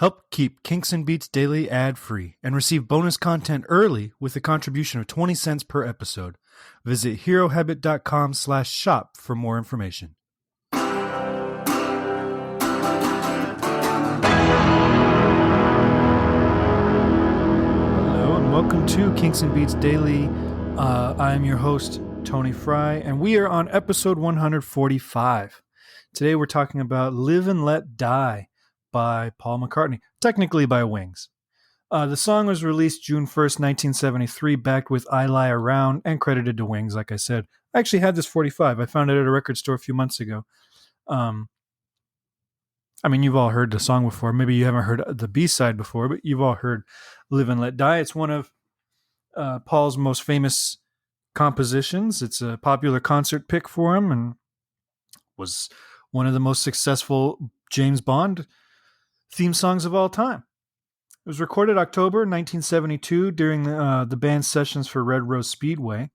Help keep Kinks and Beats Daily ad-free and receive bonus content early with a contribution of 20 cents per episode. Visit herohabit.com/shop for more information. Hello and welcome to Kinks and Beats Daily. I am your host, Tony Fry, and we are on episode 145. Today we're talking about Live and Let Die by Paul McCartney, technically by Wings. The song was released June 1st, 1973, backed with I Lie Around and credited to Wings, like I said. I actually had this 45. I found it at a record store a few months ago. You've all heard the song before. Maybe you haven't heard the B-side before, but you've all heard Live and Let Die. It's one of Paul's most famous compositions. It's a popular concert pick for him and was one of the most successful James Bond theme songs of all time. It was recorded October 1972 during the band's sessions for Red Rose Speedway.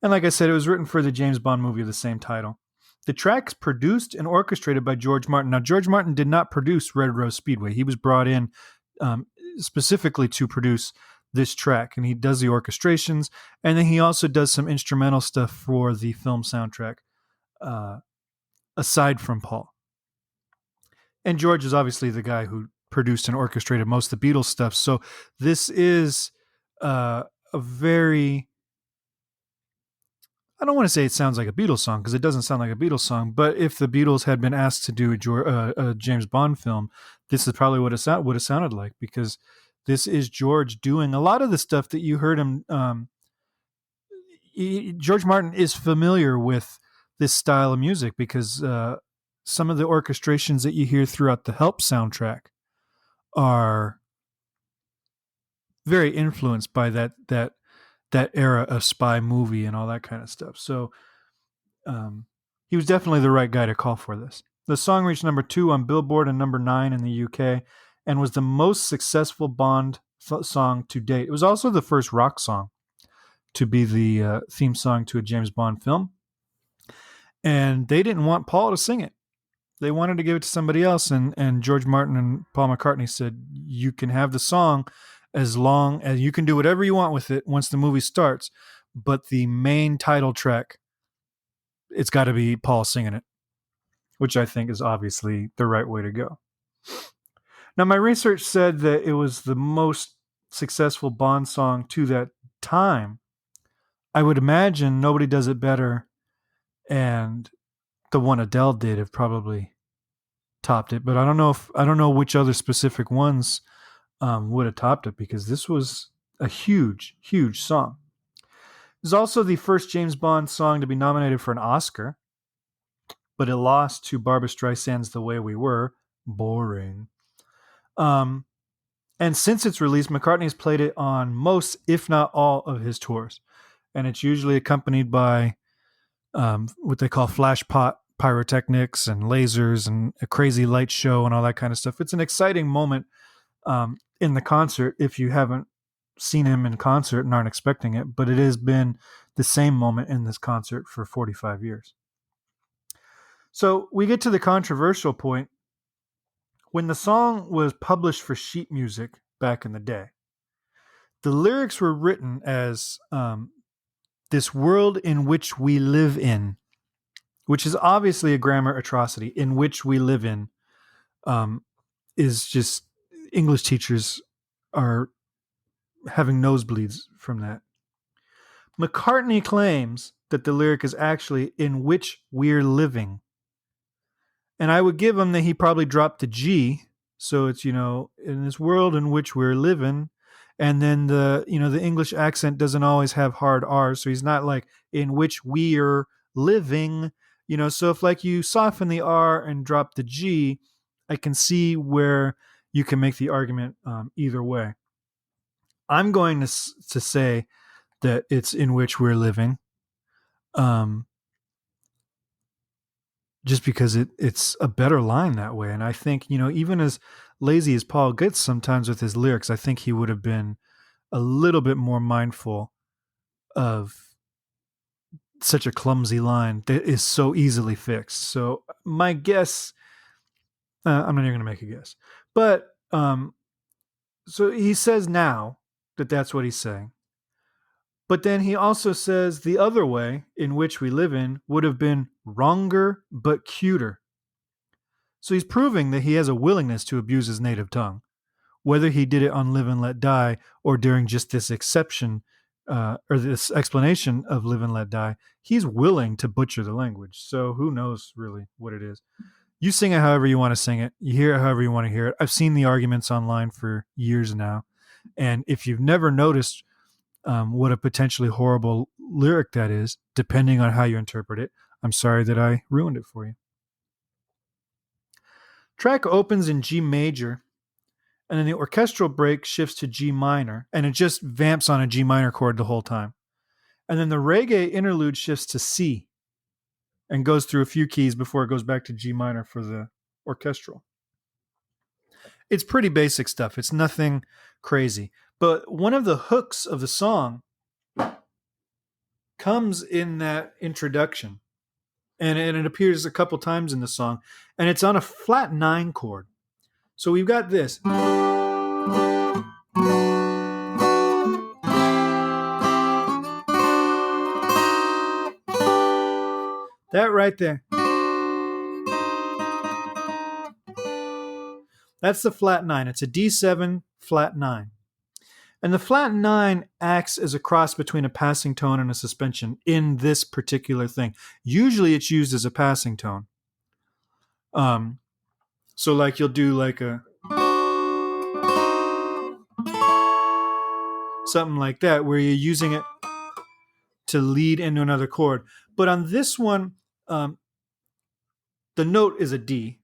And like I said, it was written for the James Bond movie of the same title. The track's produced and orchestrated by George Martin. Now, George Martin did not produce Red Rose Speedway. He was brought in specifically to produce this track, and he does the orchestrations, and then he also does some instrumental stuff for the film soundtrack, aside from Paul. And George is obviously the guy who produced and orchestrated most of the Beatles stuff. So this is a very... I don't want to say it sounds like a Beatles song because it doesn't sound like a Beatles song, but if the Beatles had been asked to do a James Bond film, this is probably what it would have sounded like, because this is George doing a lot of the stuff that you heard him... George Martin is familiar with this style of music because... some of the orchestrations that you hear throughout the Help soundtrack are very influenced by that era of spy movie and all that kind of stuff. So he was definitely the right guy to call for this. The song reached number 2 on Billboard and number 9 in the UK and was the most successful Bond song to date. It was also the first rock song to be the theme song to a James Bond film. And they didn't want Paul to sing it. They wanted to give it to somebody else, and George Martin and Paul McCartney said, you can have the song as long as you can do whatever you want with it once the movie starts, but the main title track, it's got to be Paul singing it, which I think is obviously the right way to go. Now, my research said that it was the most successful Bond song to that time. I would imagine Nobody Does It Better and the one Adele did have probably topped it, but I don't know which other specific ones would have topped it, because this was a huge, huge song. It was also the first James Bond song to be nominated for an Oscar, but it lost to Barbra Streisand's The Way We Were. Boring. And since its release, McCartney has played it on most, if not all, of his tours, and it's usually accompanied by what they call flash pyrotechnics and lasers and a crazy light show and all that kind of stuff. It's an exciting moment in the concert if you haven't seen him in concert and aren't expecting it, but it has been the same moment in this concert for 45 years. So we get to the controversial point. When the song was published for sheet music back in the day, the lyrics were written as this world in which we live in, which is obviously a grammar atrocity. In which we live in is just, English teachers are having nosebleeds from that. McCartney claims that the lyric is actually in which we're living. And I would give him that he probably dropped the G. So it's, in this world in which we're living. And then the English accent doesn't always have hard R's. So he's not like in which we're living. So if like you soften the R and drop the G, I can see where you can make the argument either way. I'm going to say that it's in which we're living, just because it's a better line that way. And I think, even as lazy as Paul gets sometimes with his lyrics, I think he would have been a little bit more mindful of such a clumsy line that is so easily fixed. So my guess, I'm not even going to make a guess, but So he says now that that's what he's saying. But then he also says the other way in which we live in would have been wronger but cuter. So he's proving that he has a willingness to abuse his native tongue, whether he did it on Live and Let Die or during just this exception or this explanation of Live and Let Die. He's willing to butcher the language. So who knows really what it is. You sing it however you want to sing it. You hear it however you want to hear it. I've seen the arguments online for years now. And if you've never noticed what a potentially horrible lyric that is, depending on how you interpret it, I'm sorry that I ruined it for you. Track opens in G major, and then the orchestral break shifts to G minor, and it just vamps on a G minor chord the whole time. And then the reggae interlude shifts to C and goes through a few keys before it goes back to G minor for the orchestral. It's pretty basic stuff. It's nothing crazy. But one of the hooks of the song comes in that introduction. And it appears a couple times in the song. And it's on a flat 9 chord. So we've got this. That right there. That's the flat 9. It's a D7 flat 9. And the flat 9 acts as a cross between a passing tone and a suspension in this particular thing. Usually it's used as a passing tone. So like you'll do like a something like that where you're using it to lead into another chord. But on this one, the note is a D.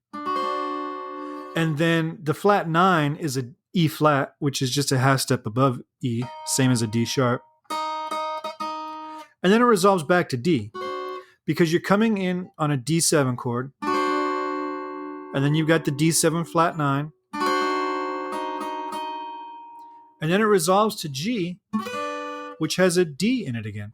And then the flat 9 is a E flat, which is just a half step above E, same as a D sharp. And then it resolves back to D because you're coming in on a D7 chord. And then you've got the D7 flat 9. And then it resolves to G, which has a D in it again.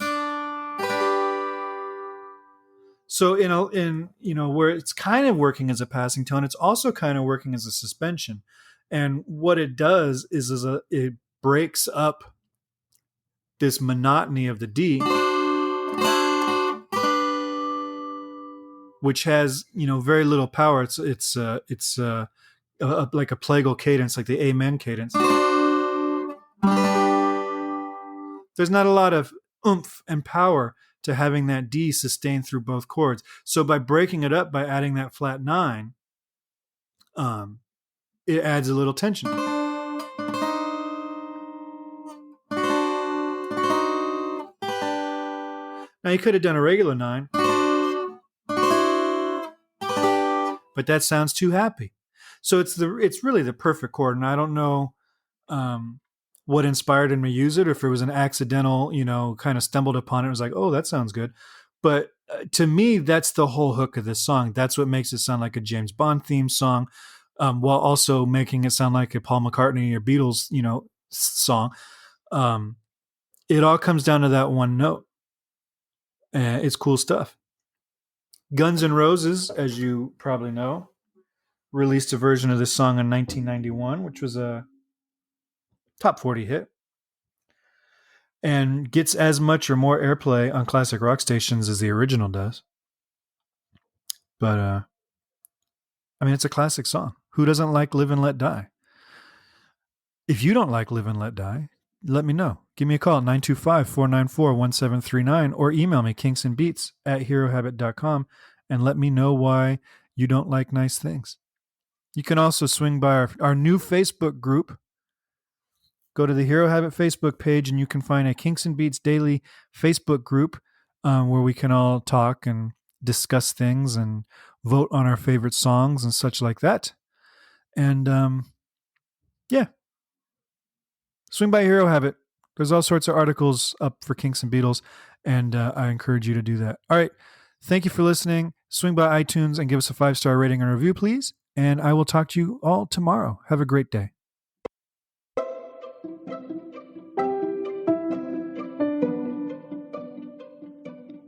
So in where it's kind of working as a passing tone, it's also kind of working as a suspension. And what it does is it breaks up this monotony of the D, which has very little power. It's like a plagal cadence, like the Amen cadence. There's not a lot of oomph and power to having that D sustained through both chords. So by breaking it up by adding that flat 9, it adds a little tension. Now you could have done a regular 9, but that sounds too happy. So it's really the perfect chord, and I don't know what inspired him to use it, or if it was an accidental, kind of stumbled upon it. It was like, oh, that sounds good. But to me, that's the whole hook of this song. That's what makes it sound like a James Bond theme song, while also making it sound like a Paul McCartney or Beatles, song. It all comes down to that one note. It's cool stuff. Guns N' Roses, as you probably know, released a version of this song in 1991, which was a top 40 hit, and gets as much or more airplay on classic rock stations as the original does. But it's a classic song. Who doesn't like Live and Let Die? If you don't like Live and Let Die, let me know. Give me a call at 925-494-1739 or email me kinksandbeats@herohabit.com and let me know why you don't like nice things. You can also swing by our new Facebook group. Go to the Hero Habit Facebook page and you can find a Kinks and Beats Daily Facebook group where we can all talk and discuss things and vote on our favorite songs and such like that. And swing by Hero Habit. There's all sorts of articles up for Kinks and Beatles, and I encourage you to do that. All right. Thank you for listening. Swing by iTunes and give us a 5-star rating and review, please. And I will talk to you all tomorrow. Have a great day.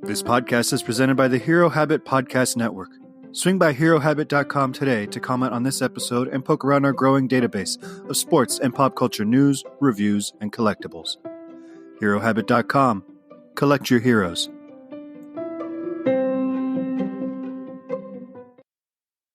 This podcast is presented by the Hero Habit Podcast Network. Swing by HeroHabit.com today to comment on this episode and poke around our growing database of sports and pop culture news, reviews, and collectibles. HeroHabit.com. Collect your heroes.